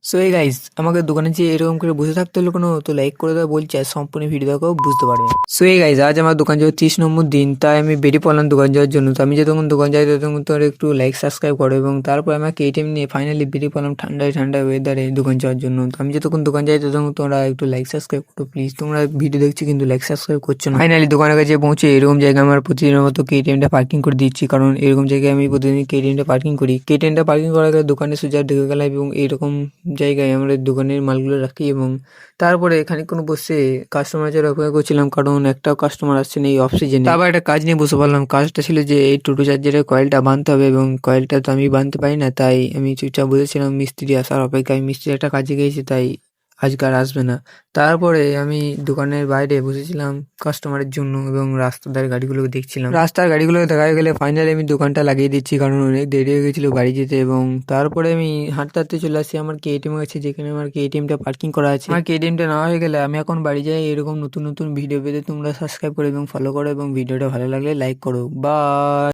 So এই guys, আমাকে দোকানে যে এরকম করে বসে থাকতে হলো কোনো, তো লাইক করে দেওয়া বলছি, আর সম্পূর্ণ ভিডিও দেখো বুঝতে পারবে। সো এই গাইস, আজ আমার দোকান যাওয়ার 30 নম্বর দিন, তাই আমি বেরিয়ে পড়লাম দোকান যাওয়ার জন্য। তো আমি যতক্ষণ দোকান যাই ততক্ষণ তোর একটু লাইক সাবস্ক্রাইব করো, এবং তারপর আমাকে এটিএম নিয়ে ফাইনালি বেরিয়ে পড়লাম ঠান্ডায় ঠান্ডায় ওয়েদারে দোকান যাওয়ার জন্য। তো আমি যতক্ষণ দোকান যাই ততক্ষণ তোমরা একটু লাইক সাবস্ক্রাইব করো প্লিজ। তোমরা ভিডিও দেখছি কিন্তু লাইক সাবস্ক্রাইব করছো না। ফাইনালি দোকানের কাছে পৌঁছে এরকম জায়গায় আমার প্রতিদিনের মতো কেটিএমটা পার্কিং করে দিচ্ছি, কারণ এরকম জায়গায় আমি প্রতিদিন কেটিএমটা পার্কিং করি। কেটিএমটা পার্কিং করার আগে দোকানে সোজা ঢুকে গেলাম, এবং এইরকম জায়গায় আমরা দোকানের মালগুলো রাখি, এবং তারপরে খানিকক্ষণ বসে কাস্টমার যারা অপেক্ষা করছিলাম, কারণ একটাও কাস্টমার আসছে না এই অফ সিজনে। তারপর একটা কাজ নিয়ে বসে পড়লাম। কাজটা ছিল যে এই টোটো চার্জারের কয়েলটা বাঁধতে হবে, এবং কয়েলটা তো আমি বাঁধতে পারি না, তাই আমি চুপচাপ বসেছিলাম মিস্ত্রি আসার অপেক্ষায়। মিস্ত্রি একটা কাজে গিয়েছে, তাই আজকে আর আসবে না। তারপরে আমি দোকানের বাইরে বসেছিলাম কাস্টমারের জন্য, এবং রাস্তার ধারে গাড়িগুলোকে দেখছিলাম। রাস্তার গাড়িগুলোকে দেখা গেলে ফাইনালি আমি দোকানটা লাগিয়ে দিচ্ছি, কারণ অনেক দেরি হয়ে গেছিলো বাড়ি যেতে। এবং তারপরে আমি হাঁটতে হাঁটতে চলে আসি আমার কেটিএম আছে, যেখানে আমার কেটিএমটা পার্কিং করা আছে। আমার কেটিএমটা নেওয়া হয়ে গেলে আমি এখন বাড়ি যাই। এরকম নতুন নতুন ভিডিও পেতে তোমরা সাবস্ক্রাইব করো এবং ফলো করো, এবং ভিডিওটা ভালো লাগলে লাইক করো। বাই।